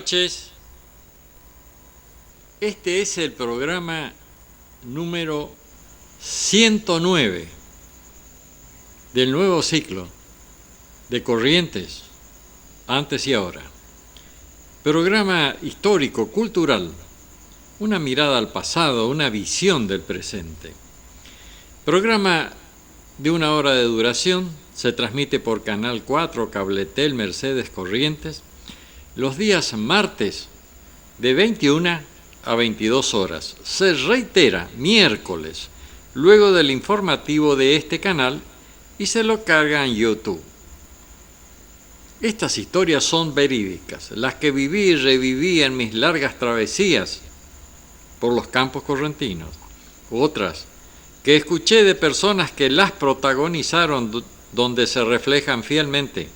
noches. Este es el programa número 109 del nuevo ciclo de Corrientes, antes y ahora. Programa histórico, cultural, una mirada al pasado, una visión del presente. Programa de 1 hora de duración, se transmite por Canal 4, Cabletel, Mercedes, Corrientes, los días martes de 21 a 22 horas. Se reitera miércoles, luego del informativo de este canal, y se lo carga en YouTube. Estas historias son verídicas, las que viví y reviví en mis largas travesías por los campos correntinos. Otras que escuché de personas que las protagonizaron, donde se reflejan fielmente,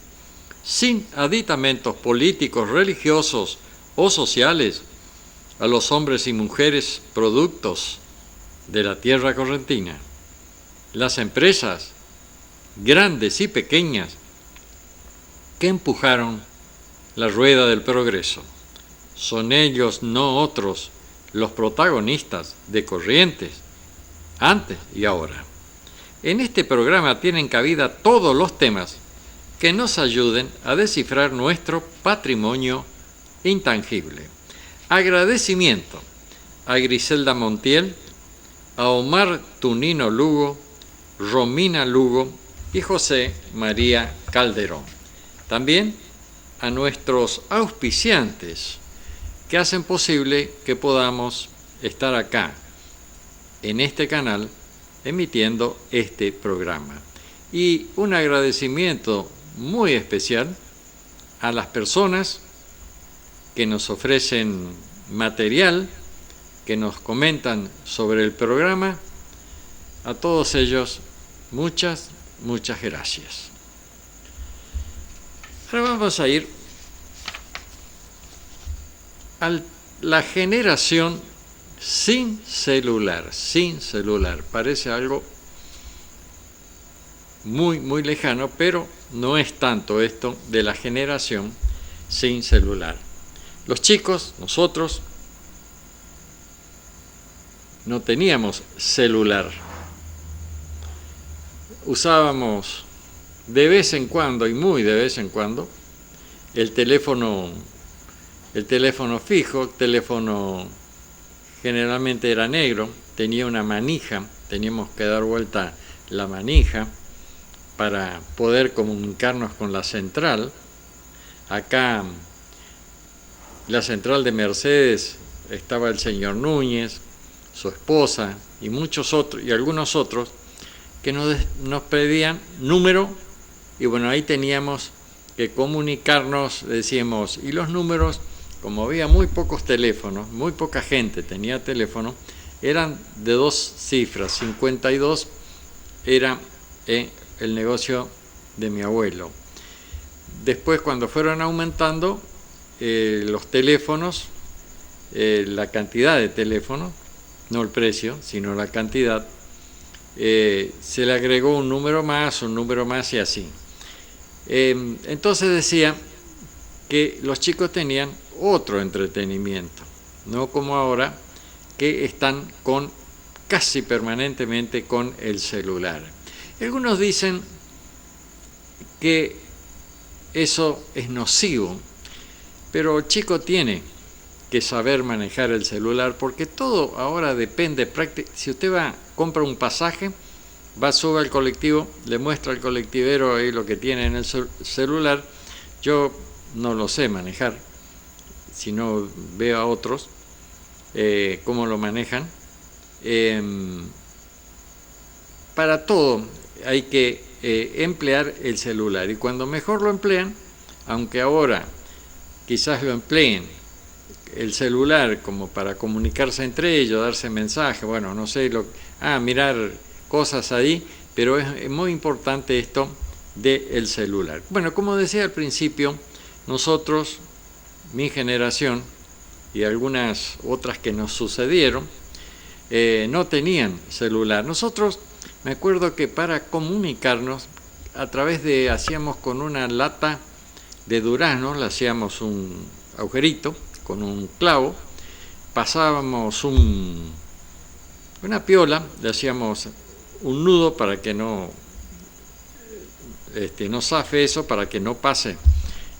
sin aditamentos políticos, religiosos o sociales, a los hombres y mujeres productos de la tierra correntina. Las empresas, grandes y pequeñas, que empujaron la rueda del progreso. Son ellos, no otros, los protagonistas de Corrientes, antes y ahora. En este programa tienen cabida todos los temas que nos ayuden a descifrar nuestro patrimonio intangible. Agradecimiento a Griselda Montiel, a Omar Tunino Lugo, Romina Lugo y José María Calderón. También a nuestros auspiciantes que hacen posible que podamos estar acá, en este canal, emitiendo este programa. Y un agradecimiento muy especial a las personas que nos ofrecen material, que nos comentan sobre el programa. A todos ellos, muchas gracias. Ahora vamos a ir a la generación sin celular. Parece algo muy lejano, pero no es tanto esto de la generación sin celular. Los chicos, nosotros, no teníamos celular. Usábamos de vez en cuando, y muy de vez en cuando, el teléfono fijo. Teléfono generalmente era negro, tenía una manija, teníamos que dar vuelta la manija para poder comunicarnos con la central. Acá, la central de Mercedes, estaba el señor Núñez, su esposa y muchos otros, y algunos otros, que nos pedían número, y bueno, ahí teníamos que comunicarnos, decíamos, y los números, como había muy pocos teléfonos, muy poca gente tenía teléfono, eran de 2 cifras, 52 era el negocio de mi abuelo. Después, cuando fueron aumentando los teléfonos, la cantidad de teléfonos, no el precio, sino la cantidad, se le agregó un número más y así. Entonces decía que los chicos tenían otro entretenimiento, no como ahora, que están casi permanentemente con el celular. Algunos dicen que eso es nocivo, pero el chico tiene que saber manejar el celular, porque todo ahora depende. Si usted compra un pasaje, sube al colectivo, le muestra al colectivero ahí lo que tiene en el celular. Yo no lo sé manejar, si no veo a otros cómo lo manejan. Para todo hay que emplear el celular, y cuando mejor lo emplean, aunque ahora quizás lo empleen el celular como para comunicarse entre ellos, darse mensajes, bueno, no sé, mirar cosas ahí, pero es muy importante esto del celular. Bueno, como decía al principio, nosotros, mi generación y algunas otras que nos sucedieron, no tenían celular. Nosotros, me acuerdo que para comunicarnos, hacíamos con una lata de duraznos, le hacíamos agujerito con un clavo, pasábamos una piola, le hacíamos un nudo para que no zafe eso, para que no pase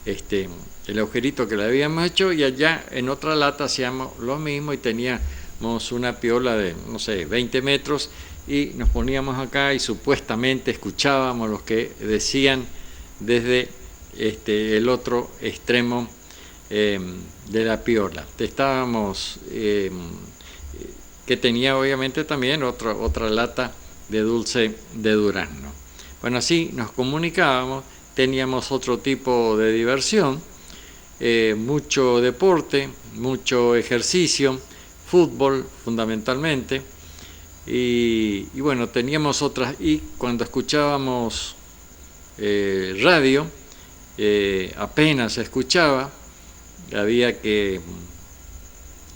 el agujerito que le habíamos hecho, y allá en otra lata hacíamos lo mismo y teníamos una piola de, no sé, 20 metros y nos poníamos acá y supuestamente escuchábamos lo que decían desde el otro extremo de la piola. Estábamos, que tenía obviamente también otra lata de dulce de durazno. Bueno, así nos comunicábamos, teníamos otro tipo de diversión, mucho deporte, mucho ejercicio, fútbol fundamentalmente, y bueno, teníamos otras, y cuando escuchábamos radio, apenas se escuchaba, había que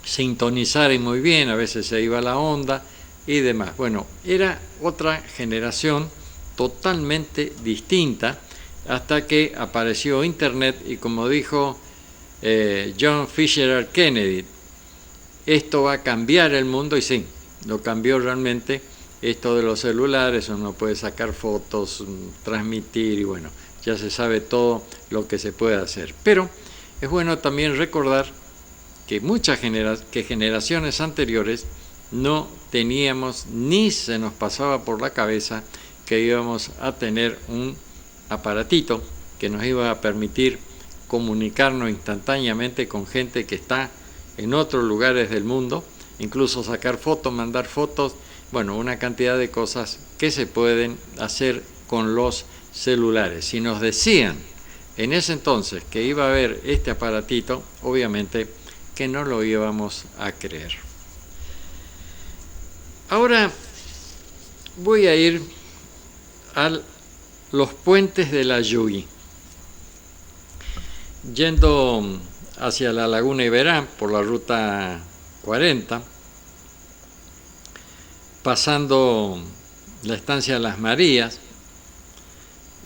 sintonizar y muy bien, a veces se iba la onda y demás. Bueno, era otra generación totalmente distinta hasta que apareció Internet y, como dijo John Fisher Kennedy, esto va a cambiar el mundo, y sí, lo cambió realmente. Esto de los celulares, uno puede sacar fotos, transmitir, y bueno, ya se sabe todo lo que se puede hacer. Pero es bueno también recordar que generaciones anteriores no teníamos, ni se nos pasaba por la cabeza que íbamos a tener un aparatito que nos iba a permitir comunicarnos instantáneamente con gente que está en otros lugares del mundo, incluso sacar fotos, mandar fotos, bueno, una cantidad de cosas que se pueden hacer con los celulares. Si nos decían en ese entonces que iba a haber este aparatito, obviamente que no lo íbamos a creer. Ahora voy a ir a los puentes de la Yui. Yendo hacia la Laguna Iberá por la ruta 40, pasando la estancia de Las Marías,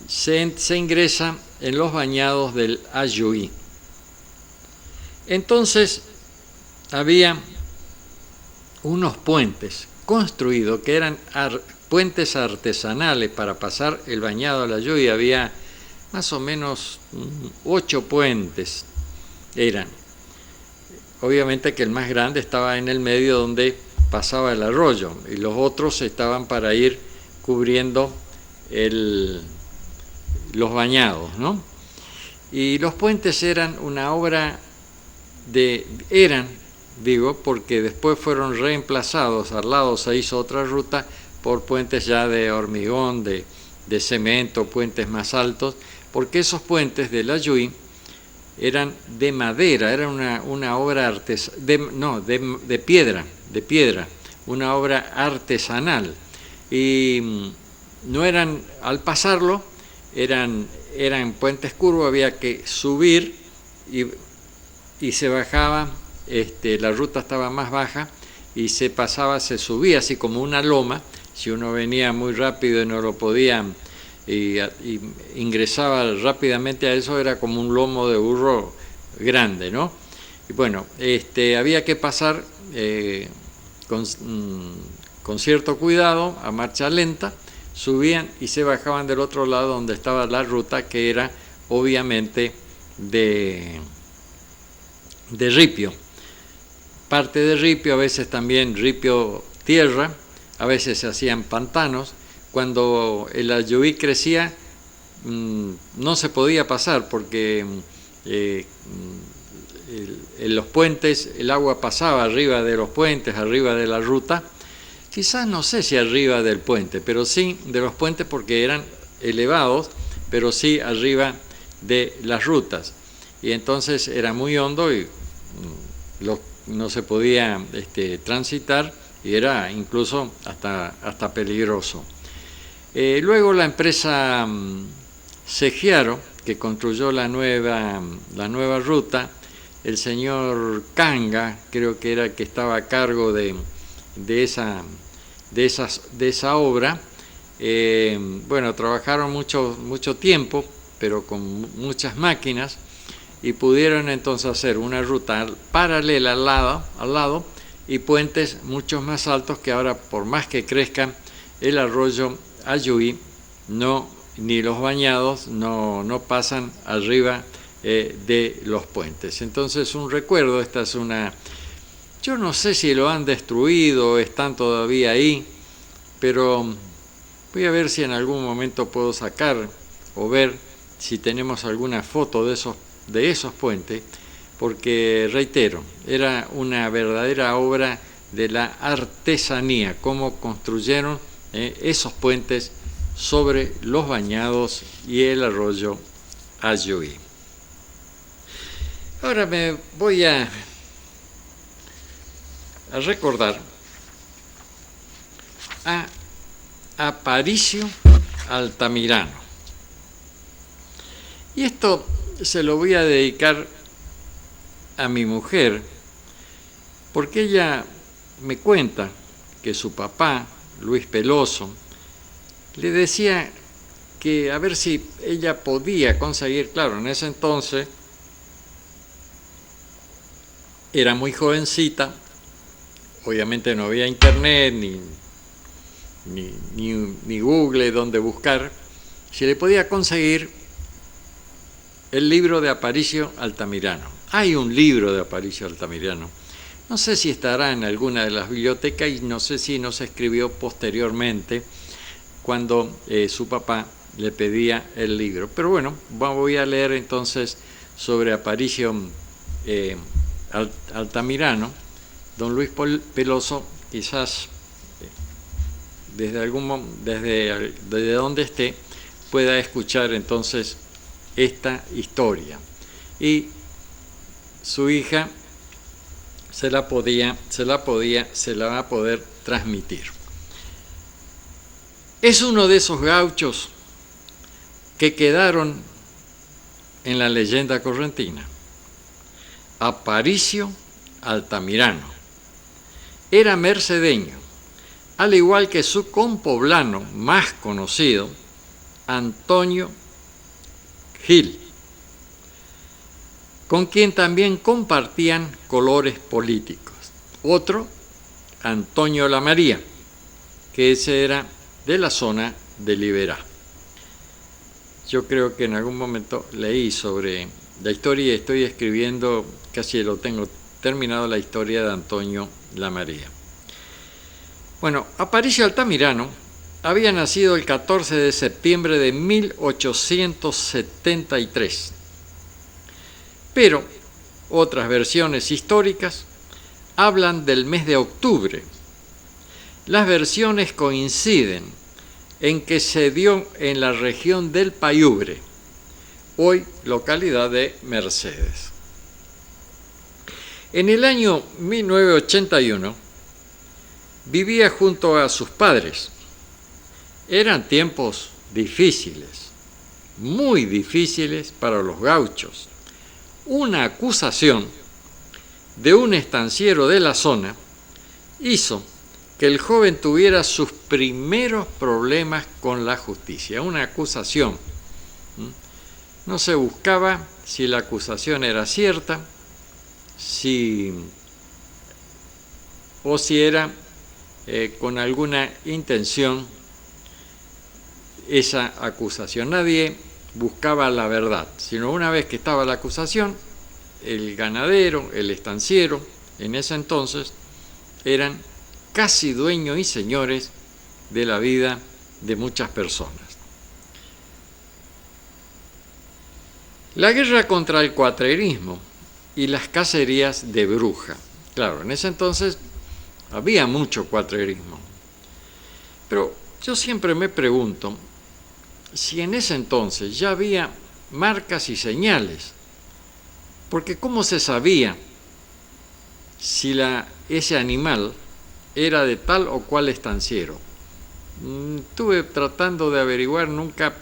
se ingresa en los bañados del Ayuí. Entonces había unos puentes construidos que eran puentes artesanales para pasar el bañado del Ayuí. Había más o menos 8 puentes eran. Obviamente que el más grande estaba en el medio donde pasaba el arroyo, y los otros estaban para ir cubriendo los bañados, ¿no? Y los puentes eran una obra porque después fueron reemplazados, al lado se hizo otra ruta por puentes ya de hormigón, de cemento, puentes más altos, porque esos puentes del Ayuí eran de madera, era una obra de piedra, una obra artesanal, y no eran, al pasarlo, eran puentes curvos, había que subir y se bajaba, la ruta estaba más baja y se subía así como una loma. Si uno venía muy rápido y no lo podía, y ingresaba rápidamente a eso, era como un lomo de burro grande, ¿no? Y bueno, había que pasar con cierto cuidado, a marcha lenta, subían y se bajaban del otro lado donde estaba la ruta, que era obviamente de ripio. Parte de ripio, a veces también ripio tierra, a veces se hacían pantanos. Cuando el Ayuí crecía, no se podía pasar porque los puentes, el agua pasaba arriba de los puentes, arriba de la ruta, quizás no sé si arriba del puente, pero sí de los puentes, porque eran elevados, pero sí arriba de las rutas. Y entonces era muy hondo y no se podía transitar, y era incluso hasta peligroso. Luego la empresa Segiaro, que construyó la nueva ruta, el señor Kanga, creo que era el que estaba a cargo de esa obra. Bueno, trabajaron mucho tiempo, pero con muchas máquinas, y pudieron entonces hacer una ruta paralela al lado y puentes mucho más altos que ahora, por más que crezcan, el arroyo Ayuí, ni los bañados no pasan arriba de los puentes. Entonces, un recuerdo, esta es una... Yo no sé si lo han destruido o están todavía ahí, pero voy a ver si en algún momento puedo sacar o ver si tenemos alguna foto de esos puentes, porque, reitero, era una verdadera obra de la artesanía, cómo construyeron esos puentes sobre los bañados y el arroyo Ayuí. Ahora me voy a recordar a Aparicio Altamirano. Y esto se lo voy a dedicar a mi mujer, porque ella me cuenta que su papá, Luis Peloso, le decía que a ver si ella podía conseguir, claro, en ese entonces era muy jovencita, obviamente no había internet ni Google donde buscar, si le podía conseguir el libro de Aparicio Altamirano. Hay un libro de Aparicio Altamirano. No sé si estará en alguna de las bibliotecas y no sé si no se escribió posteriormente cuando su papá le pedía el libro. Pero bueno, voy a leer entonces sobre Aparicio Altamirano. Don Luis Peloso, quizás desde donde esté, pueda escuchar entonces esta historia. Y su hija se la va a poder transmitir. Es uno de esos gauchos que quedaron en la leyenda correntina. Aparicio Altamirano. Era mercedeño, al igual que su compoblano más conocido, Antonio Gil, con quien también compartían colores políticos. Otro, Antonio Lamaría, que ese era de la zona de Liberá. Yo creo que en algún momento leí sobre la historia y estoy escribiendo, casi lo tengo terminado, la historia de Antonio Lamaría. Bueno, Aparicio Altamirano había nacido el 14 de septiembre de 1873, pero otras versiones históricas hablan del mes de octubre. Las versiones coinciden en que se dio en la región del Payubre, hoy localidad de Mercedes. En el año 1981 vivía junto a sus padres. Eran tiempos difíciles, muy difíciles para los gauchos. Una acusación de un estanciero de la zona hizo que el joven tuviera sus primeros problemas con la justicia. Una acusación. No se buscaba si la acusación era cierta, o si era con alguna intención esa acusación. Nadie buscaba la verdad, sino una vez que estaba la acusación, el ganadero, el estanciero, en ese entonces, eran casi dueños y señores de la vida de muchas personas. La guerra contra el cuatrerismo y las cacerías de bruja. Claro, en ese entonces había mucho cuatrerismo. Pero yo siempre me pregunto si en ese entonces ya había marcas y señales, porque ¿cómo se sabía si ese animal era de tal o cual estanciero? Estuve tratando de averiguar, nunca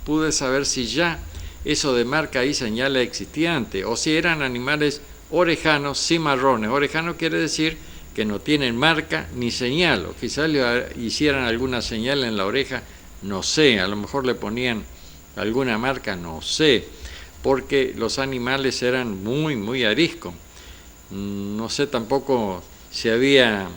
pude saber si ya eso de marca y señales existía antes, o si eran animales orejanos cimarrones. Orejano quiere decir que no tienen marca ni señal, o quizás le hicieran alguna señal en la oreja, no sé, a lo mejor le ponían alguna marca, no sé. porque los animales eran muy ariscos. No sé tampoco si había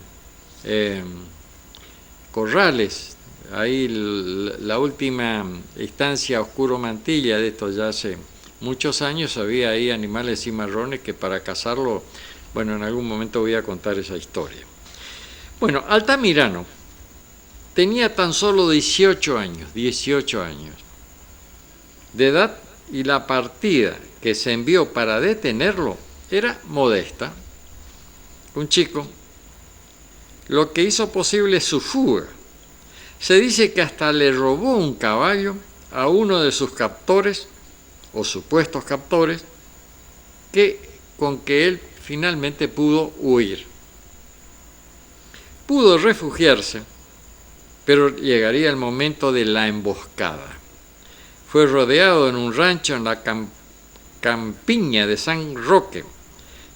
corrales. Ahí la última instancia Oscuro Mantilla, de esto ya hace muchos años, había ahí animales cimarrones que para cazarlo, bueno, en algún momento voy a contar esa historia. Bueno, Altamirano tenía tan solo 18 años de edad, y la partida que se envió para detenerlo era modesta. Un chico, lo que hizo posible su fuga. Se dice que hasta le robó un caballo a uno de sus captores, o supuestos captores, con que él finalmente pudo huir. Pudo refugiarse, pero llegaría el momento de la emboscada. Fue rodeado en un rancho en la campiña de San Roque,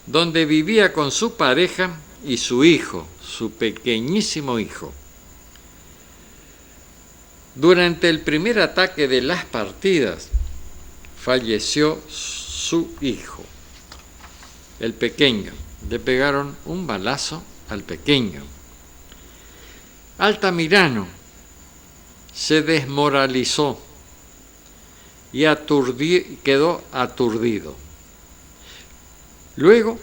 donde vivía con su pareja y su hijo, su pequeñísimo hijo. Durante el primer ataque de las partidas, falleció su hijo, el pequeño. Le pegaron un balazo al pequeño. Altamirano se desmoralizó y quedó aturdido. Luego,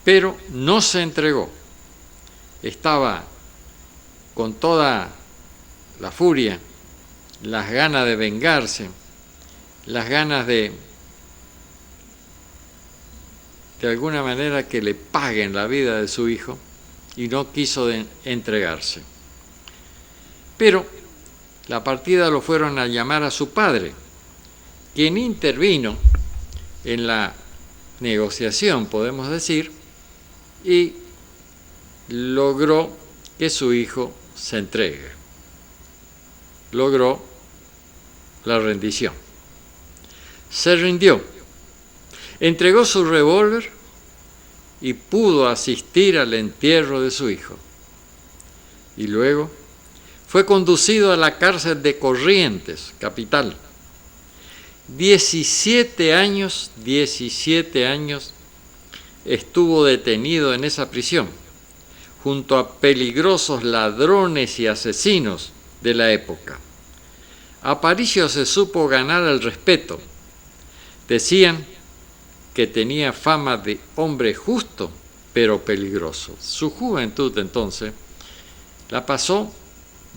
pero no se entregó. Estaba con toda la furia, las ganas de vengarse, las ganas de alguna manera que le paguen la vida de su hijo, y no quiso entregarse. Pero la partida lo fueron a llamar a su padre, quien intervino en la negociación, podemos decir, y logró que su hijo se entregue. Logró la rendición. Se rindió, entregó su revólver y pudo asistir al entierro de su hijo. Y luego fue conducido a la cárcel de Corrientes, capital. 17 años estuvo detenido en esa prisión, junto a peligrosos ladrones y asesinos de la época. Aparicio se supo ganar el respeto. Decían que tenía fama de hombre justo, pero peligroso. Su juventud, entonces, la pasó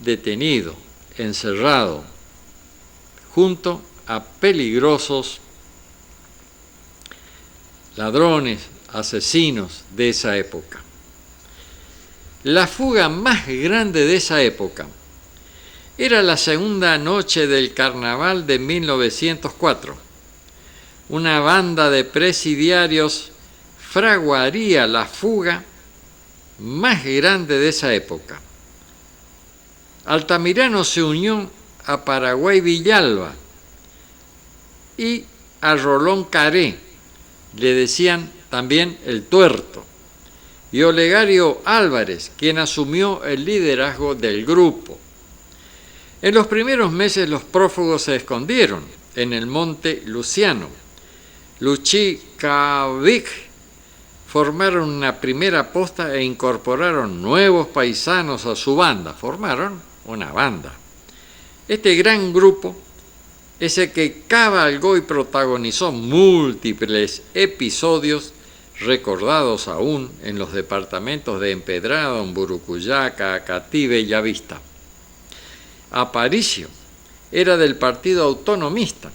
detenido, encerrado, junto a peligrosos ladrones, asesinos de esa época. La fuga más grande de esa época era la segunda noche del carnaval de 1904. Una banda de presidiarios fraguaría la fuga más grande de esa época. Altamirano se unió a Paraguay Villalba y a Rolón Caré, le decían también el Tuerto, y Olegario Álvarez, quien asumió el liderazgo del grupo. En los primeros meses los prófugos se escondieron en el monte Luciano. Luchicavic formaron una primera posta e incorporaron nuevos paisanos a su banda. Formaron una banda. Este gran grupo es el que cabalgó y protagonizó múltiples episodios recordados aún en los departamentos de Empedrado, Mburucuyá, Acatí, Bellavista. Aparicio era del Partido Autonomista,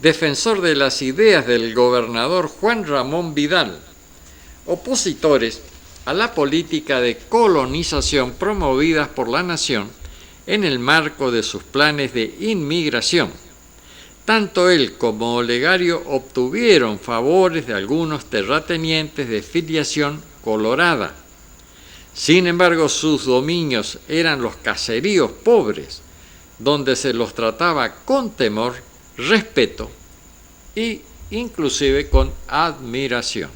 defensor de las ideas del gobernador Juan Ramón Vidal, opositores a la política de colonización promovidas por la nación en el marco de sus planes de inmigración. Tanto él como Olegario obtuvieron favores de algunos terratenientes de filiación colorada. Sin embargo, sus dominios eran los caseríos pobres, donde se los trataba con temor, respeto e inclusive con admiración.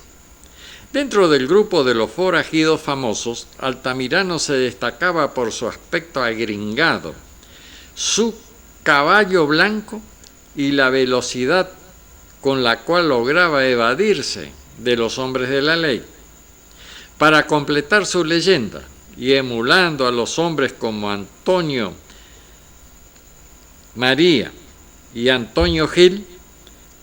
Dentro del grupo de los forajidos famosos, Altamirano se destacaba por su aspecto agringado, su caballo blanco y la velocidad con la cual lograba evadirse de los hombres de la ley. Para completar su leyenda y emulando a los hombres como Antonio María y Antonio Gil,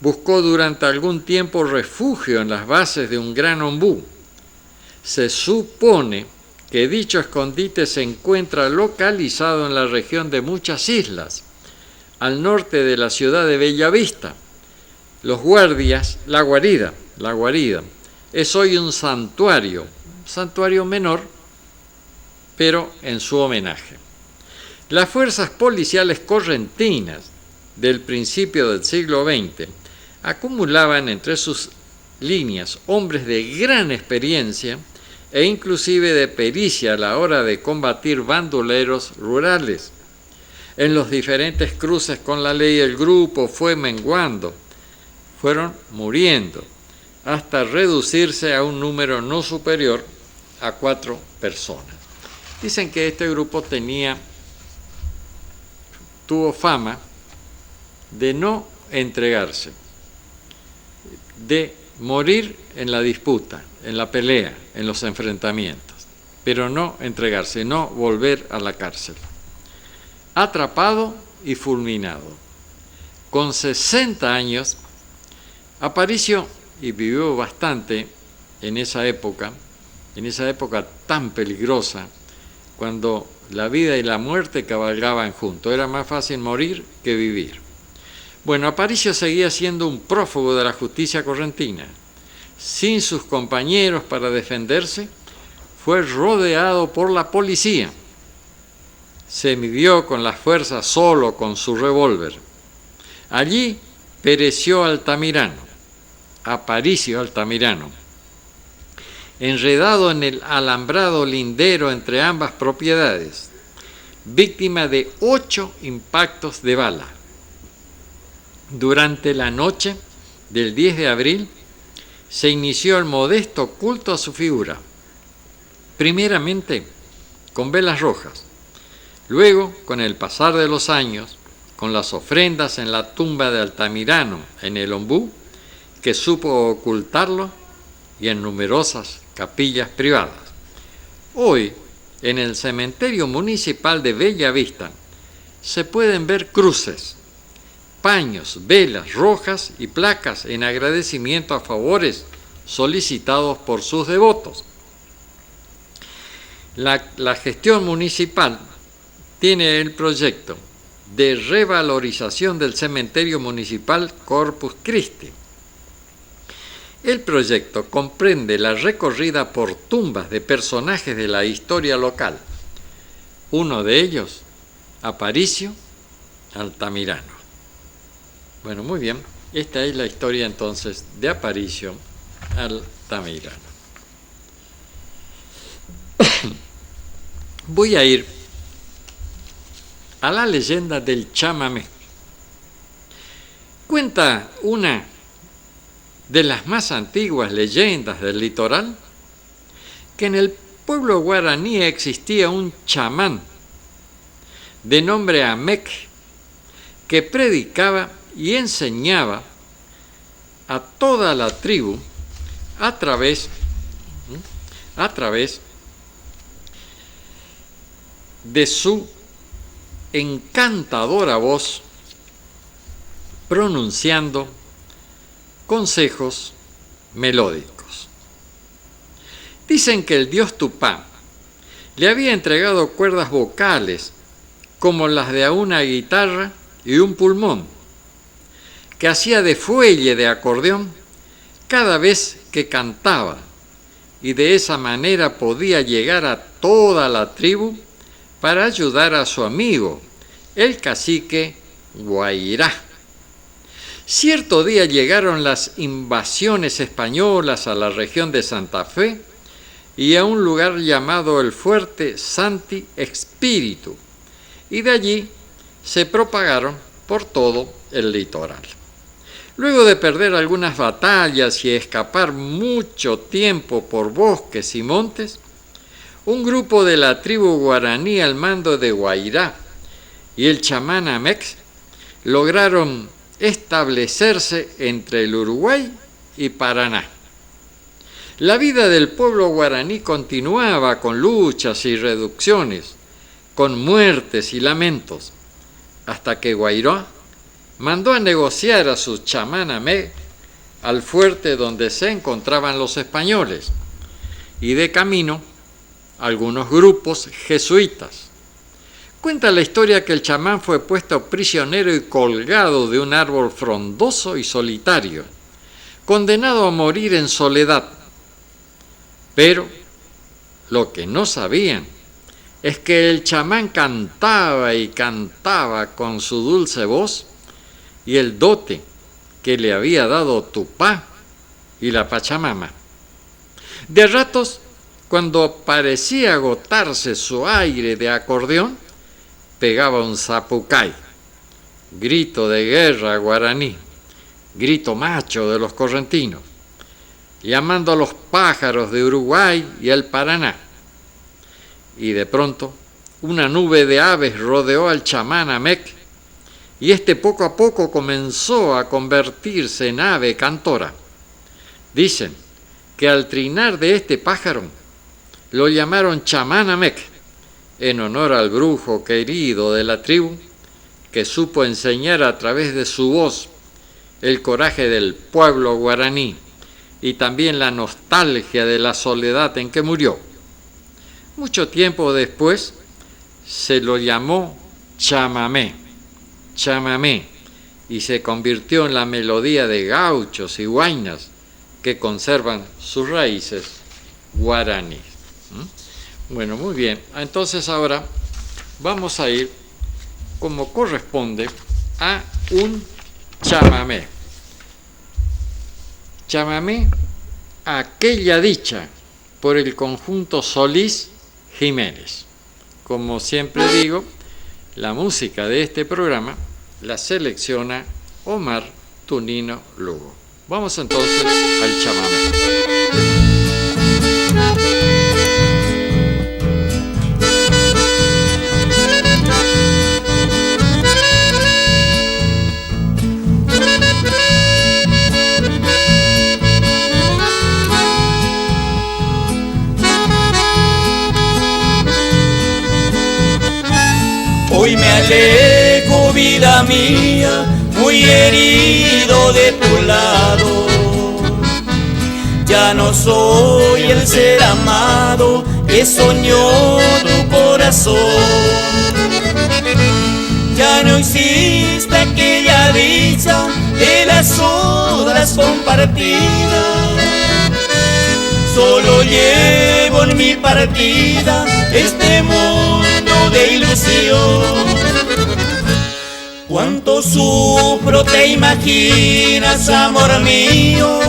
buscó durante algún tiempo refugio en las bases de un gran ombú. Se supone que dicho escondite se encuentra localizado en la región de Muchas Islas, al norte de la ciudad de Bellavista. Los guardias, la guarida, es hoy un santuario menor, pero en su homenaje. Las fuerzas policiales correntinas del principio del siglo XX acumulaban entre sus líneas hombres de gran experiencia e inclusive de pericia a la hora de combatir bandoleros rurales. En los diferentes cruces con la ley el grupo fue menguando, fueron muriendo, hasta reducirse a un número no superior a 4 personas. Dicen que este grupo tuvo fama de no entregarse, de morir en la disputa, en la pelea, en los enfrentamientos, pero no entregarse, no volver a la cárcel. Atrapado y fulminado. Con 60 años, Aparicio, y vivió bastante en esa época tan peligrosa, cuando la vida y la muerte cabalgaban juntos. Era más fácil morir que vivir. Bueno, Aparicio seguía siendo un prófugo de la justicia correntina. Sin sus compañeros para defenderse, fue rodeado por la policía. Se midió con las fuerzas solo con su revólver. Allí pereció Aparicio Altamirano, enredado en el alambrado lindero entre ambas propiedades, víctima de 8 impactos de bala. Durante la noche del 10 de abril se inició el modesto culto a su figura, primeramente con velas rojas, luego, con el pasar de los años, con las ofrendas en la tumba de Altamirano en el ombú, que supo ocultarlo, y en numerosas capillas privadas. Hoy, en el cementerio municipal de Bellavista, se pueden ver cruces, paños, velas rojas y placas en agradecimiento a favores solicitados por sus devotos. La gestión municipal tiene el proyecto de revalorización del cementerio municipal Corpus Christi. El proyecto comprende la recorrida por tumbas de personajes de la historia local. Uno de ellos, Aparicio Altamirano. Bueno, muy bien. Esta es la historia entonces de Aparicio Altamirano. Voy a ir a la leyenda del chamamé. Cuenta una de las más antiguas leyendas del litoral que en el pueblo guaraní existía un chamán de nombre Amec que predicaba y enseñaba a toda la tribu a través de su encantadora voz, pronunciando consejos melódicos. Dicen que el dios Tupá le había entregado cuerdas vocales como las de una guitarra y un pulmón, que hacía de fuelle de acordeón cada vez que cantaba, y de esa manera podía llegar a toda la tribu para ayudar a su amigo, el cacique Guairá. Cierto día llegaron las invasiones españolas a la región de Santa Fe y a un lugar llamado el Fuerte Santi Espíritu, y de allí se propagaron por todo el litoral. Luego de perder algunas batallas y escapar mucho tiempo por bosques y montes, un grupo de la tribu guaraní al mando de Guairá y el chamán Amec lograron establecerse entre el Uruguay y Paraná. La vida del pueblo guaraní continuaba con luchas y reducciones, con muertes y lamentos, hasta que Guairó mandó a negociar a su chamán Amé al fuerte donde se encontraban los españoles, y de camino algunos grupos jesuitas. Cuenta la historia que el chamán fue puesto prisionero y colgado de un árbol frondoso y solitario, condenado a morir en soledad. Pero lo que no sabían es que el chamán cantaba y cantaba con su dulce voz y el dote que le había dado Tupá y la Pachamama. De ratos, cuando parecía agotarse su aire de acordeón, pegaba un zapucay, grito de guerra guaraní, grito macho de los correntinos, llamando a los pájaros de Uruguay y el Paraná. Y de pronto, una nube de aves rodeó al chamán Amec, y este poco a poco comenzó a convertirse en ave cantora. Dicen que al trinar de este pájaro lo llamaron chamán Amec, en honor al brujo querido de la tribu, que supo enseñar a través de su voz el coraje del pueblo guaraní y también la nostalgia de la soledad en que murió. Mucho tiempo después se lo llamó chamamé, y se convirtió en la melodía de gauchos y huaynas que conservan sus raíces guaraníes. Bueno, muy bien. Entonces ahora vamos a ir, como corresponde, a un chamamé. Chamamé, aquella dicha, por el conjunto Solís Jiménez. Como siempre digo, la música de este programa la selecciona Omar Tunino Lugo. Vamos entonces al chamamé. Hoy me alejo, vida mía, muy herido de tu lado. Ya no soy el ser amado que soñó tu corazón. Ya no existe aquella dicha de las horas compartidas. Solo llevo en mi partida este mundo de ilusión. Cuánto sufro, te imaginas, amor mío.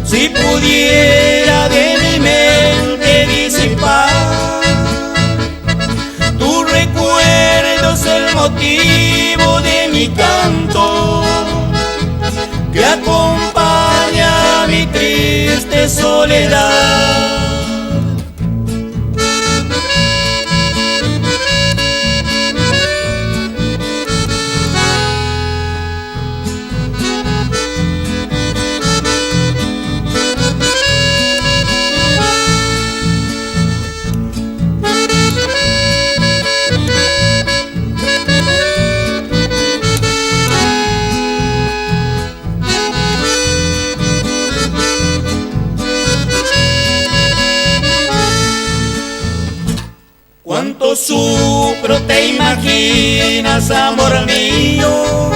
Si pudiera de mi mente disipar tus recuerdos, el motivo de mi canto que acompaña mi triste soledad. Cuánto sufro, te imaginas, amor mío.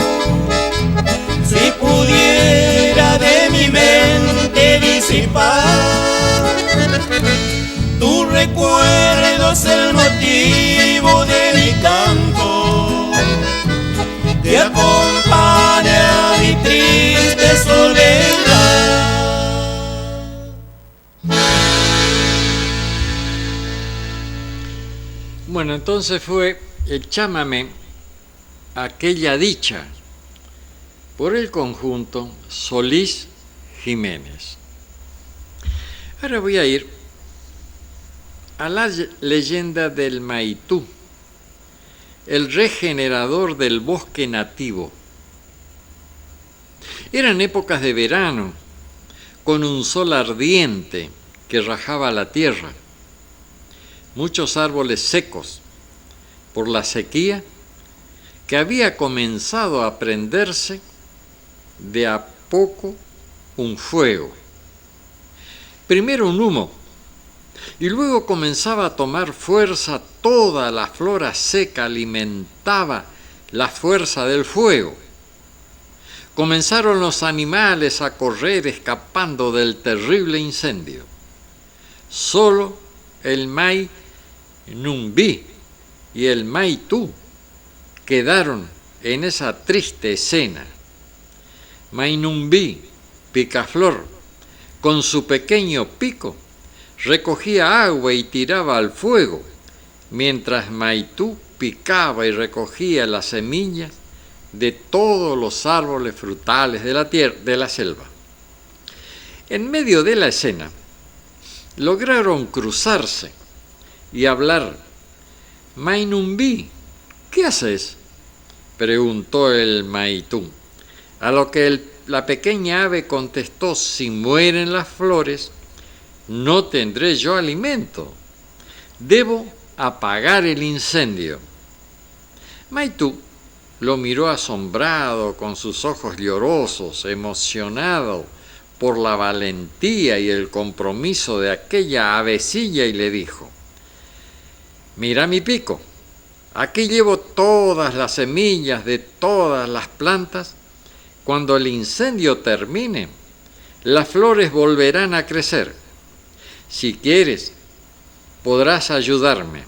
Si pudiera de mi mente disipar tus recuerdos, el motivo de mi canto que acompaña mi triste soledad. Bueno, entonces fue el chamamé, aquella dicha, por el conjunto Solís Jiménez. Ahora voy a ir a la leyenda del Maitú, el regenerador del bosque nativo, Eran épocas de verano, con un sol ardiente que rajaba la tierra. Muchos árboles secos por la sequía que había comenzado a prenderse de a poco un fuego. Primero un humo, y luego comenzaba a tomar fuerza toda la flora seca, alimentaba la fuerza del fuego. Comenzaron los animales a correr escapando del terrible incendio. Solo el Mai Numbi y el Maitú quedaron en esa triste escena. Mai Numbi, picaflor, con su pequeño pico, recogía agua y tiraba al fuego, mientras Maitú picaba y recogía las semillas de todos los árboles frutales de la tierra, de la selva. En medio de la escena, lograron cruzarse y hablar. Mai Numbi, ¿qué haces?, preguntó el Maitú, a lo que la pequeña ave contestó: si mueren las flores, no tendré yo alimento. Debo apagar el incendio. Maitú lo miró asombrado, con sus ojos llorosos, emocionado por la valentía y el compromiso de aquella avecilla, y le dijo: mira mi pico, aquí llevo todas las semillas de todas las plantas. Cuando el incendio termine, las flores volverán a crecer. Si quieres, podrás ayudarme.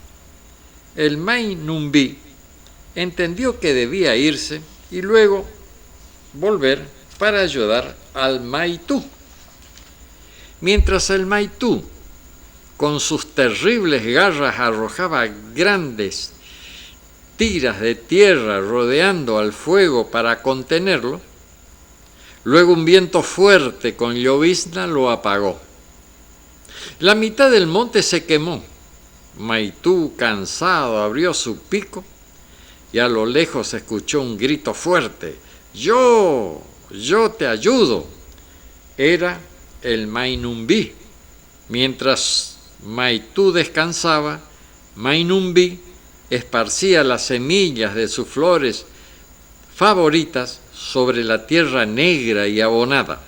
El Mai Numbi entendió que debía irse y luego volver para ayudar al Maitú. Mientras el Maitú, con sus terribles garras, arrojaba grandes tiras de tierra rodeando al fuego para contenerlo, luego un viento fuerte con llovizna lo apagó. La mitad del monte se quemó. Maitú, cansado, abrió su pico y a lo lejos se escuchó un grito fuerte: ¡Yo te ayudo! Era el Mai Numbi. Mientras Maitú descansaba, Mai Numbi esparcía las semillas de sus flores favoritas sobre la tierra negra y abonada.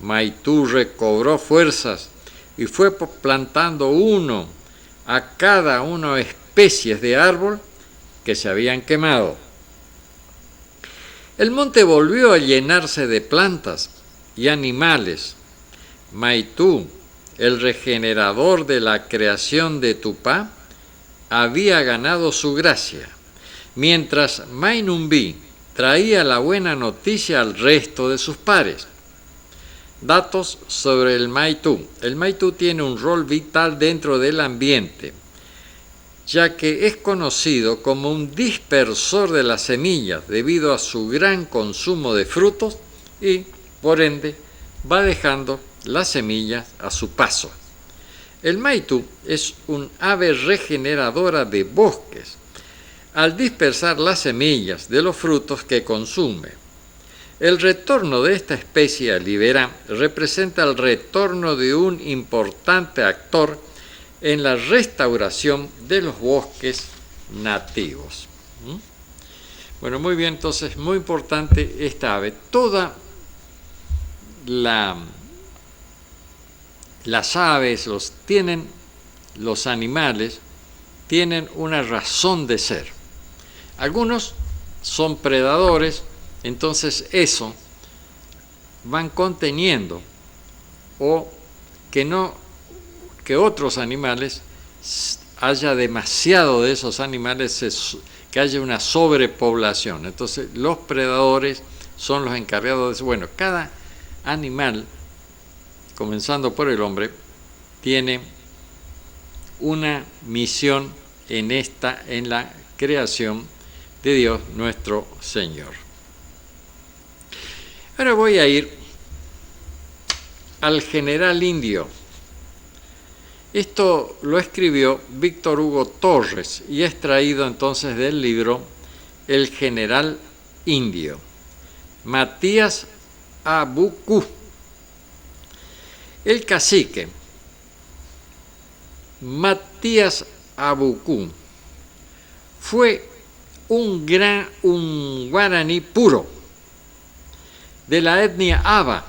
Maitú recobró fuerzas y fue plantando uno a cada una especies de árbol que se habían quemado. El monte volvió a llenarse de plantas y animales. Maitú, el regenerador de la creación de Tupá, había ganado su gracia, mientras Mai Numbi traía la buena noticia al resto de sus pares. Datos sobre el Maitú. El Maitú tiene un rol vital dentro del ambiente, ya que es conocido como un dispersor de las semillas debido a su gran consumo de frutos y, por ende, va dejando las semillas a su paso. El Maitú es un ave regeneradora de bosques al dispersar las semillas de los frutos que consume. El retorno de esta especie a Liberá representa el retorno de un importante actor en la restauración de los bosques nativos. Bueno, muy bien, entonces, muy importante esta ave. Toda las aves, los animales, tienen una razón de ser. Algunos son predadores, entonces eso van conteniendo, o que otros animales, haya demasiado de esos animales, que haya una sobrepoblación. Entonces los predadores son los encargados de, bueno, cada animal, comenzando por el hombre, tiene una misión en la creación de Dios nuestro Señor. Ahora voy a ir al general indio. Esto lo escribió Víctor Hugo Torres y es traído entonces del libro El general indio. Matías Abucú. El cacique Matías Abucú fue un guaraní puro de la etnia Aba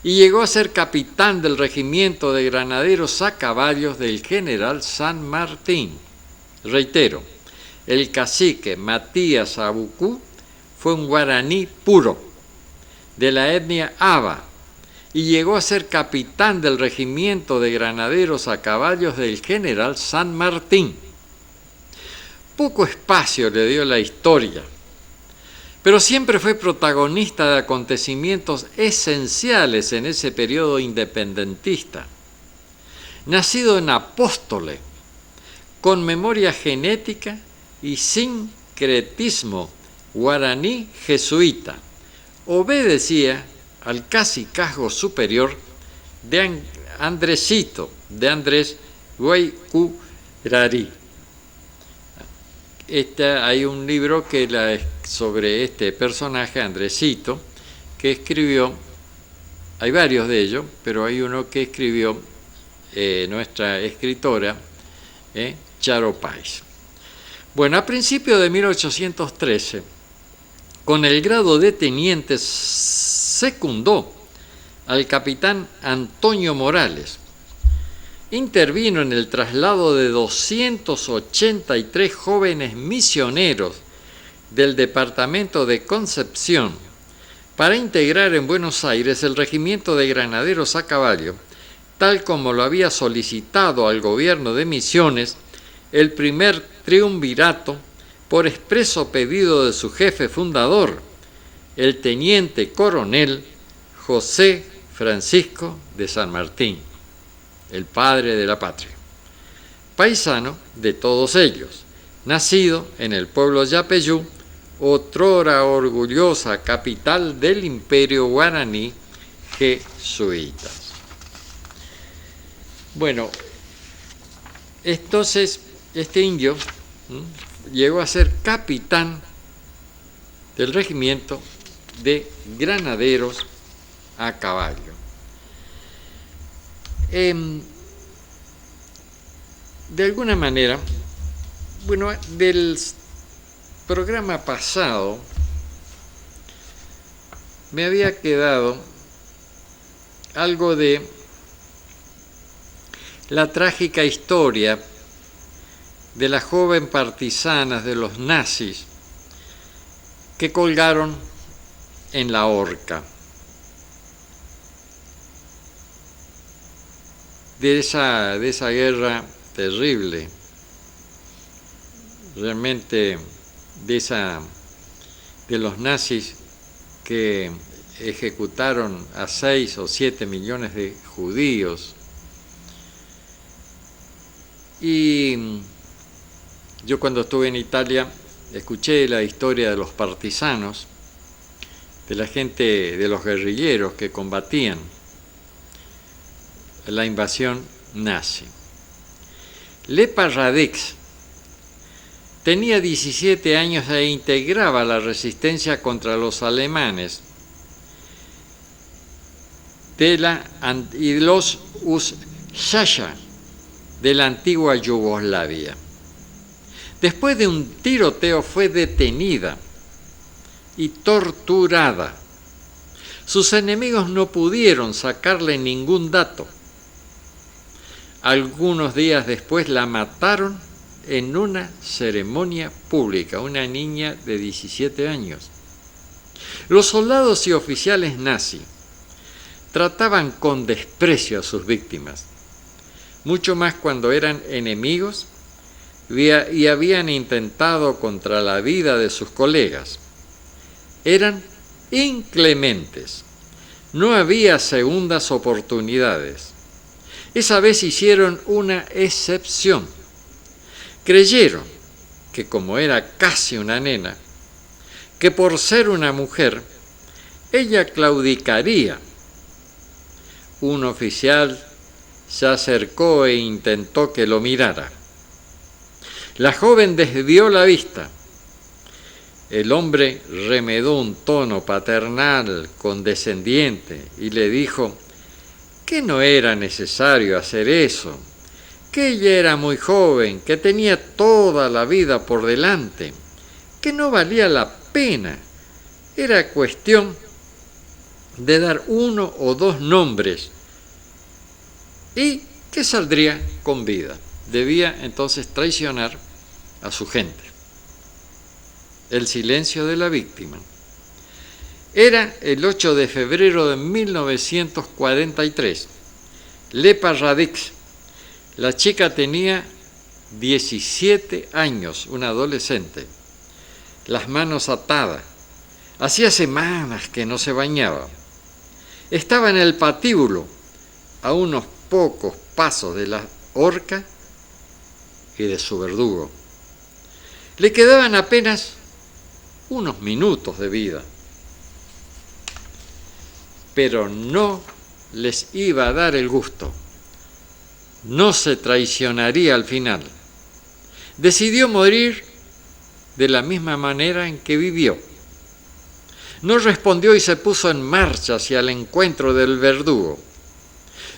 y llegó a ser capitán del regimiento de granaderos a caballos del general San Martín. Reitero, el cacique Matías Abucú fue un guaraní puro de la etnia Aba y llegó a ser capitán del regimiento de granaderos a caballos del general San Martín. Poco espacio le dio la historia, pero siempre fue protagonista de acontecimientos esenciales en ese periodo independentista. Nacido en Apóstole, con memoria genética y sincretismo guaraní jesuita, obedecía al cacicazgo superior de Andresito, de Andrés Guaycurarí. Hay un libro sobre este personaje, Andresito, que escribió, hay varios de ellos, pero hay uno que escribió nuestra escritora, Charo Páez. Bueno, a principios de 1813, con el grado de teniente, secundó al capitán Antonio Morales. Intervino en el traslado de 283 jóvenes misioneros del departamento de Concepción para integrar en Buenos Aires el regimiento de granaderos a caballo, tal como lo había solicitado al gobierno de Misiones el primer triunvirato por expreso pedido de su jefe fundador, el teniente coronel José Francisco de San Martín, el padre de la patria, paisano de todos ellos, nacido en el pueblo Yapeyú, otrora orgullosa capital del imperio guaraní jesuita. Bueno, entonces este indio llegó a ser capitán del regimiento de granaderos a caballo. De alguna manera, bueno, del programa pasado me había quedado algo de la trágica historia de las jóvenes partisanas de los nazis que colgaron en la horca. De esa guerra terrible, realmente de los nazis que ejecutaron a 6 o 7 millones de judíos. Y yo cuando estuve en Italia escuché la historia de los partisanos, de la gente, de los guerrilleros que combatían la invasión nazi. Lepa Radix tenía 17 años e integraba la resistencia contra los alemanes y los Ustasha de la antigua Yugoslavia. Después de un tiroteo fue detenida y torturada. Sus enemigos no pudieron sacarle ningún dato. Algunos días después la mataron en una ceremonia pública, una niña de 17 años. Los soldados y oficiales nazis trataban con desprecio a sus víctimas, mucho más cuando eran enemigos y habían intentado contra la vida de sus colegas. Eran inclementes, no había segundas oportunidades. Esa vez hicieron una excepción. Creyeron que como era casi una nena, que por ser una mujer, ella claudicaría. Un oficial se acercó e intentó que lo mirara. La joven desvió la vista El hombre remedó un tono paternal, condescendiente, y le dijo que no era necesario hacer eso, que ella era muy joven, que tenía toda la vida por delante, que no valía la pena. Era cuestión de dar 1 o 2 nombres y que saldría con vida. Debía entonces traicionar a su gente. El silencio de la víctima. Era el 8 de febrero de 1943. Lepa Radix. La chica tenía 17 años, una adolescente. Las manos atadas. Hacía semanas que no se bañaba. Estaba en el patíbulo, a unos pocos pasos de la horca y de su verdugo. Le quedaban apenas unos minutos de vida, pero no les iba a dar el gusto. No se traicionaría al final. Decidió morir de la misma manera en que vivió. No respondió y se puso en marcha hacia el encuentro del verdugo.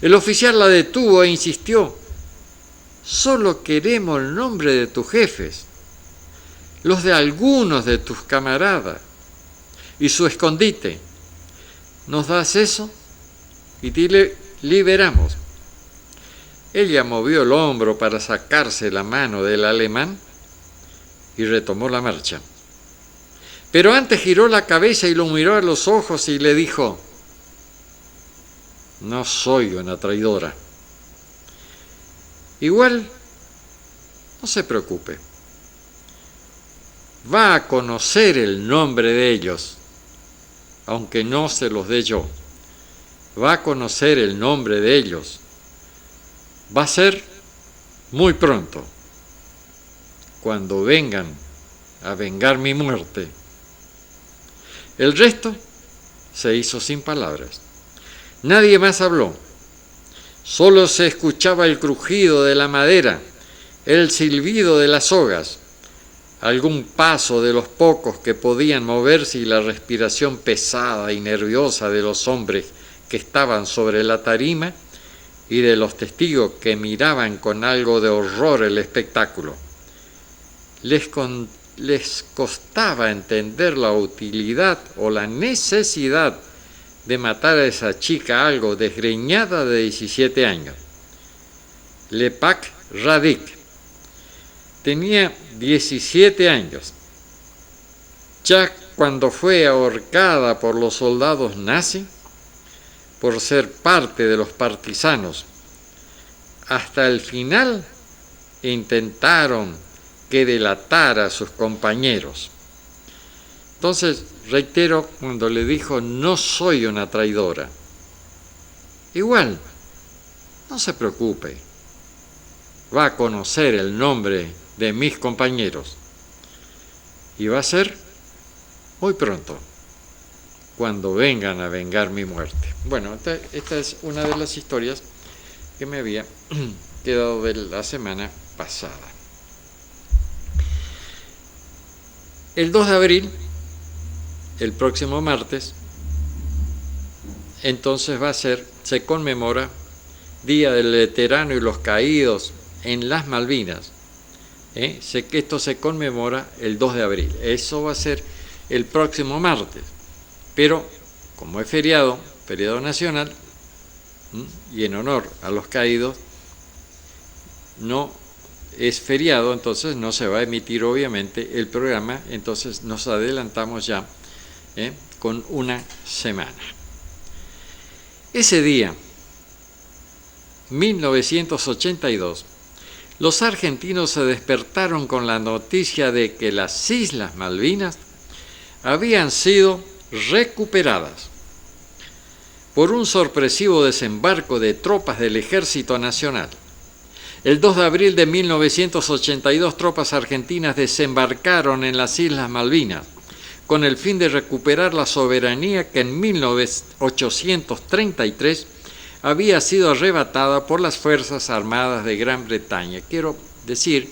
El oficial la detuvo e insistió: solo queremos el nombre de tus jefes, los de algunos de tus camaradas y su escondite. ¿Nos das eso? Y te liberamos. Ella movió el hombro para sacarse la mano del alemán y retomó la marcha. Pero antes giró la cabeza y lo miró a los ojos y le dijo: no soy una traidora. Igual, no se preocupe. Va a conocer el nombre de ellos, aunque no se los dé yo. Va a conocer el nombre de ellos. Va a ser muy pronto, cuando vengan a vengar mi muerte. El resto se hizo sin palabras. Nadie más habló. Solo se escuchaba el crujido de la madera, el silbido de las sogas, algún paso de los pocos que podían moverse y la respiración pesada y nerviosa de los hombres que estaban sobre la tarima y de los testigos que miraban con algo de horror el espectáculo. Les costaba entender la utilidad o la necesidad de matar a esa chica algo desgreñada de 17 años. Lepa Radix tenía 17 años. Ya cuando fue ahorcada por los soldados nazis, por ser parte de los partisanos, hasta el final intentaron que delatara a sus compañeros. Entonces, reitero, cuando le dijo: no soy una traidora. Igual, no se preocupe. Va a conocer el nombre de mis compañeros. Y va a ser muy pronto, cuando vengan a vengar mi muerte. Bueno, esta es una de las historias que me había quedado de la semana pasada. El 2 de abril, el próximo martes, entonces se conmemora Día del Veterano y los Caídos en las Malvinas. Esto se conmemora el 2 de abril. Eso va a ser el próximo martes. Pero, como es feriado nacional, y en honor a los caídos, no es feriado, entonces no se va a emitir obviamente el programa, entonces nos adelantamos ya con una semana. Ese día, 1982, los argentinos se despertaron con la noticia de que las Islas Malvinas habían sido recuperadas por un sorpresivo desembarco de tropas del Ejército Nacional. El 2 de abril de 1982, tropas argentinas desembarcaron en las Islas Malvinas con el fin de recuperar la soberanía que en 1833 había sido arrebatada por las Fuerzas Armadas de Gran Bretaña. Quiero decir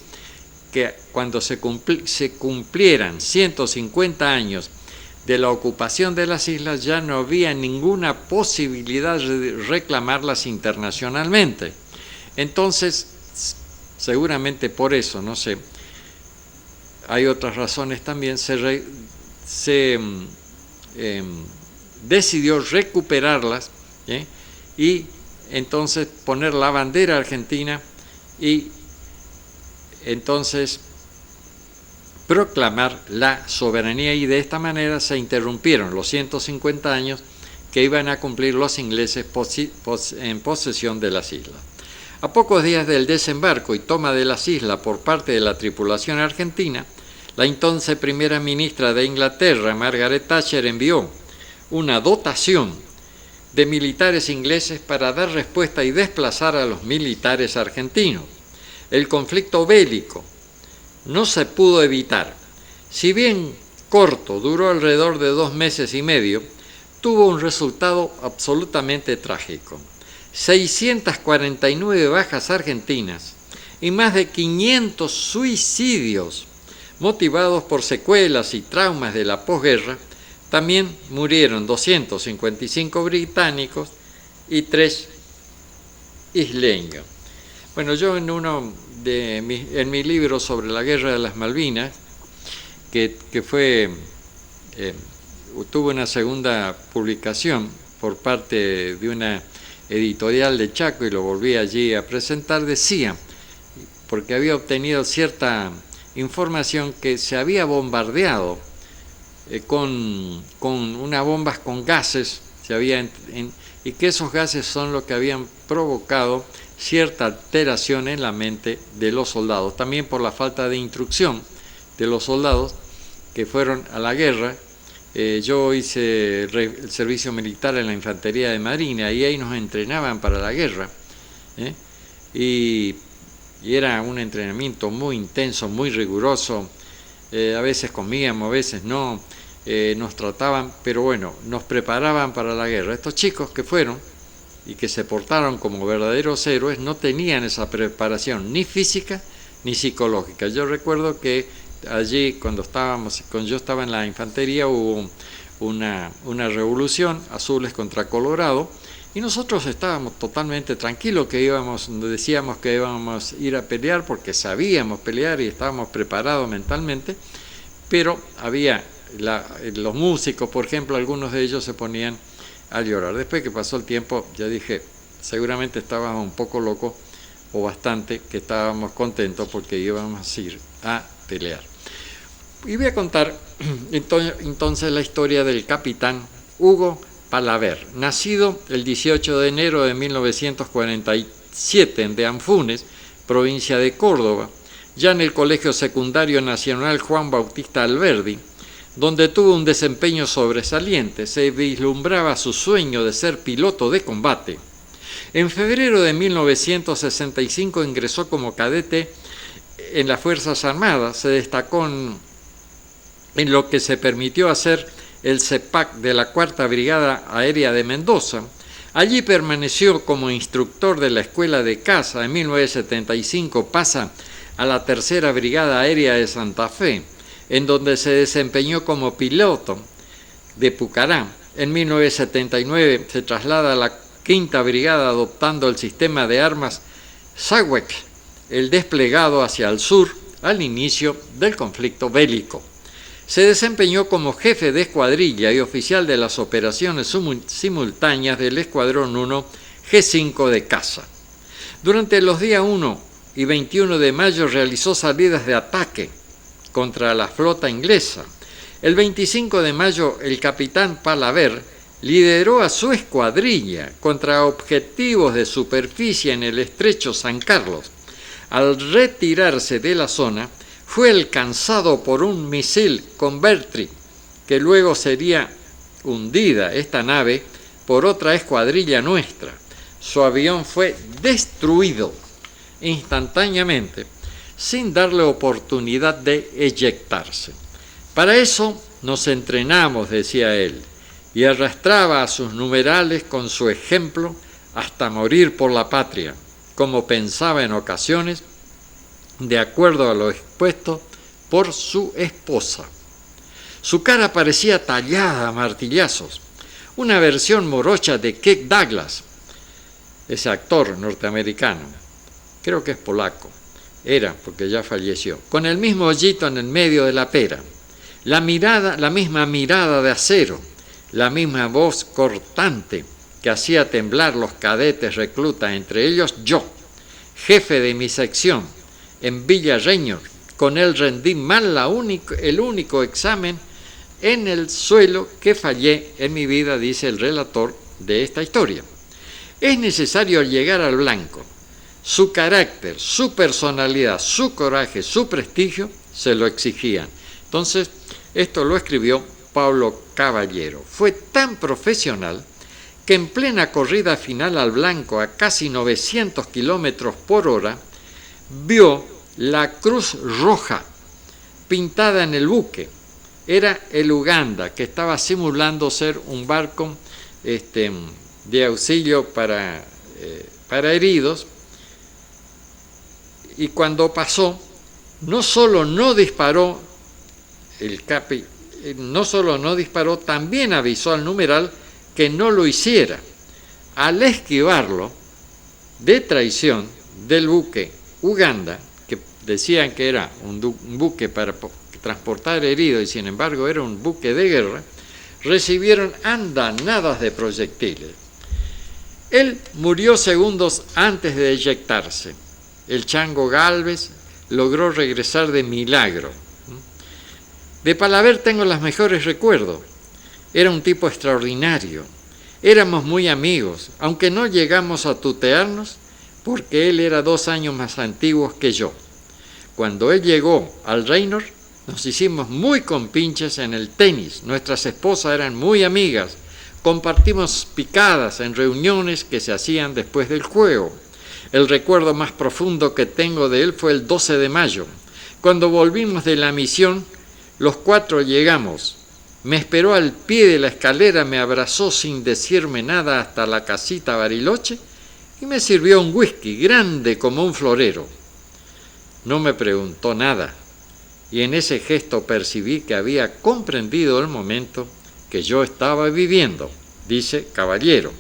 que cuando se cumplieran 150 años de la ocupación de las islas ya no había ninguna posibilidad de reclamarlas internacionalmente. Entonces, seguramente por eso, no sé, hay otras razones también, se decidió recuperarlas, y entonces poner la bandera argentina y entonces proclamar la soberanía, y de esta manera se interrumpieron los 150 años que iban a cumplir los ingleses en posesión de las islas. A pocos días del desembarco y toma de las islas por parte de la tripulación argentina, la entonces primera ministra de Inglaterra, Margaret Thatcher, envió una dotación de militares ingleses para dar respuesta y desplazar a los militares argentinos. El conflicto bélico no se pudo evitar. Si bien corto, duró alrededor de 2 meses y medio, tuvo un resultado absolutamente trágico. 649 bajas argentinas y más de 500 suicidios motivados por secuelas y traumas de la posguerra. También murieron 255 británicos y 3 isleños. Bueno, yo en mi libro sobre la Guerra de las Malvinas, que tuvo una segunda publicación por parte de una editorial de Chaco, y lo volví allí a presentar, decía, porque había obtenido cierta información, que se había bombardeado con unas bombas con gases, y que esos gases son los que habían provocado cierta alteración en la mente de los soldados, también por la falta de instrucción de los soldados que fueron a la guerra. Yo hice el servicio militar en la Infantería de Marina, y ahí nos entrenaban para la guerra, y era un entrenamiento muy intenso, muy riguroso. A veces comíamos, a veces no, nos trataban, pero bueno, nos preparaban para la guerra. Estos chicos que fueron y que se portaron como verdaderos héroes no tenían esa preparación ni física ni psicológica. Yo recuerdo que allí cuando yo estaba en la infantería, hubo una revolución, azules contra Colorado, y nosotros estábamos totalmente tranquilos, decíamos que íbamos a ir a pelear porque sabíamos pelear y estábamos preparados mentalmente, pero había los músicos, por ejemplo, algunos de ellos se ponían a llorar. Después que pasó el tiempo, ya dije, seguramente estábamos un poco locos, o bastante, que estábamos contentos porque íbamos a ir a pelear. Y voy a contar entonces la historia del capitán Hugo Palaver, nacido el 18 de enero de 1947 en De Anfunes, provincia de Córdoba, ya en el Colegio Secundario Nacional Juan Bautista Alberdi, donde tuvo un desempeño sobresaliente. Se vislumbraba su sueño de ser piloto de combate. En febrero de 1965 ingresó como cadete en las Fuerzas Armadas. Se destacó en lo que se permitió hacer el CEPAC de la 4ª Brigada Aérea de Mendoza. Allí permaneció como instructor de la Escuela de Caza. En 1975 pasa a la 3ª Brigada Aérea de Santa Fe, en donde se desempeñó como piloto de Pucará. En 1979 se traslada a la 5ª Brigada adoptando el sistema de armas SAWEC, el desplegado hacia el sur al inicio del conflicto bélico. Se desempeñó como jefe de escuadrilla y oficial de las operaciones simultáneas del Escuadrón 1 G5 de caza. Durante los días 1 y 21 de mayo realizó salidas de ataque contra la flota inglesa. El 25 de mayo el capitán Palaver lideró a su escuadrilla contra objetivos de superficie en el estrecho San Carlos. Al retirarse de la zona, fue alcanzado por un misil Convertri, que luego sería hundida esta nave por otra escuadrilla nuestra. Su avión fue destruido instantáneamente, sin darle oportunidad de eyectarse. Para eso nos entrenamos, decía él, y arrastraba a sus numerales con su ejemplo hasta morir por la patria, como pensaba en ocasiones de acuerdo a lo expuesto por su esposa. Su cara parecía tallada a martillazos, una versión morocha de Kirk Douglas, ese actor norteamericano, creo que es polaco, era porque ya falleció, con el mismo hoyito en el medio de la pera, la misma mirada de acero, la misma voz cortante que hacía temblar los cadetes reclutas, entre ellos yo, jefe de mi sección en Villa Reñor. Con él rendí mal el único examen en el suelo que fallé en mi vida, dice el relator de esta historia. Es necesario llegar al blanco. Su carácter, su personalidad, su coraje, su prestigio se lo exigían. Entonces, esto lo escribió Pablo Caballero. Fue tan profesional que en plena corrida final al blanco a casi 900 kilómetros por hora, vio la Cruz Roja pintada en el buque. Era el Uganda, que estaba simulando ser un barco de auxilio para heridos, y cuando pasó, no solo no disparó, también avisó al numeral que no lo hiciera. Al esquivarlo, de traición del buque Uganda, que decían que era un buque para transportar heridos y sin embargo era un buque de guerra, recibieron andanadas de proyectiles. Él murió segundos antes de eyectarse. El Chango Gálvez logró regresar de milagro. De Palaver tengo los mejores recuerdos. Era un tipo extraordinario. Éramos muy amigos, aunque no llegamos a tutearnos porque él era 2 años más antiguo que yo. Cuando él llegó al Reynor, nos hicimos muy compinches en el tenis. Nuestras esposas eran muy amigas. Compartimos picadas en reuniones que se hacían después del juego. El recuerdo más profundo que tengo de él fue el 12 de mayo. Cuando volvimos de la misión, los 4 llegamos. Me esperó al pie de la escalera, me abrazó sin decirme nada hasta la casita Bariloche y me sirvió un whisky grande como un florero. No me preguntó nada y en ese gesto percibí que había comprendido el momento que yo estaba viviendo, dice Caballero,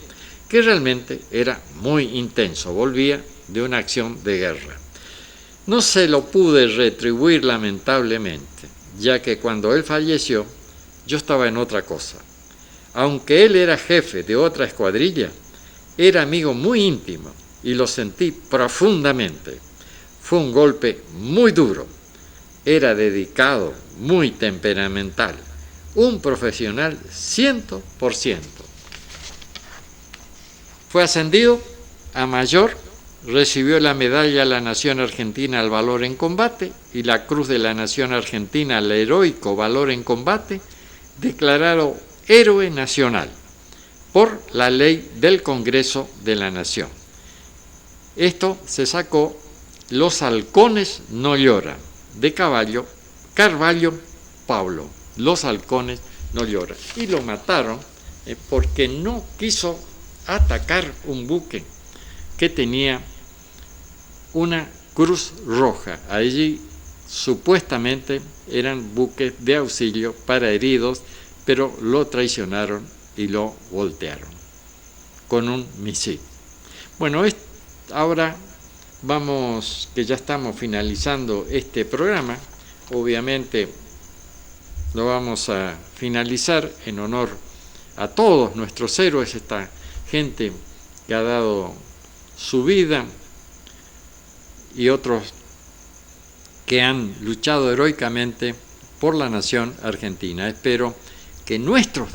que realmente era muy intenso, volvía de una acción de guerra. No se lo pude retribuir lamentablemente, ya que cuando él falleció, yo estaba en otra cosa. Aunque él era jefe de otra escuadrilla, era amigo muy íntimo y lo sentí profundamente. Fue un golpe muy duro. Era dedicado, muy temperamental, un profesional 100%. Fue ascendido a mayor, recibió la medalla de la Nación Argentina al Valor en Combate y la Cruz de la Nación Argentina al Heroico Valor en Combate, declarado héroe nacional por la ley del Congreso de la Nación. Esto se sacó Los halcones no lloran, de Carvalho Paulo. Los halcones no lloran. Y lo mataron porque no quiso atacar un buque que tenía una cruz roja. Allí supuestamente eran buques de auxilio para heridos, pero lo traicionaron y lo voltearon con un misil. Bueno, ahora vamos, que ya estamos finalizando este programa, obviamente lo vamos a finalizar en honor a todos nuestros héroes, esta gente que ha dado su vida y otros que han luchado heroicamente por la nación argentina. Espero que nuestros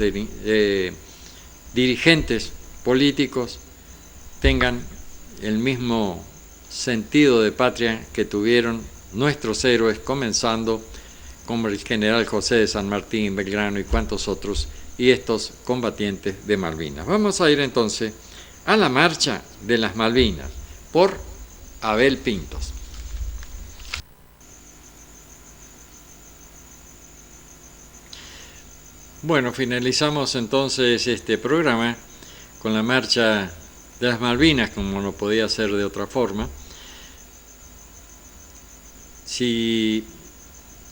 dirigentes políticos tengan el mismo sentido de patria que tuvieron nuestros héroes, comenzando como el general José de San Martín, Belgrano y cuantos otros, y estos combatientes de Malvinas. Vamos a ir entonces a la marcha de las Malvinas por Abel Pintos. Bueno, finalizamos entonces este programa con la marcha de las Malvinas, como no podía ser de otra forma. Si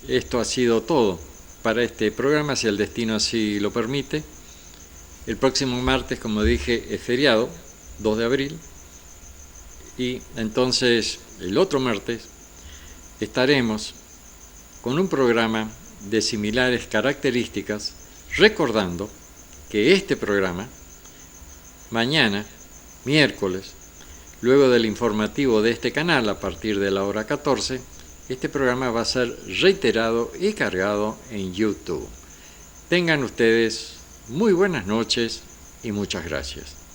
esto ha sido todo para este programa, si el destino así lo permite, el próximo martes, como dije, es feriado, 2 de abril, y entonces el otro martes estaremos con un programa de similares características, recordando que este programa, mañana, miércoles, luego del informativo de este canal a partir de la hora 14, este programa va a ser reiterado y cargado en YouTube. Tengan ustedes muy buenas noches y muchas gracias.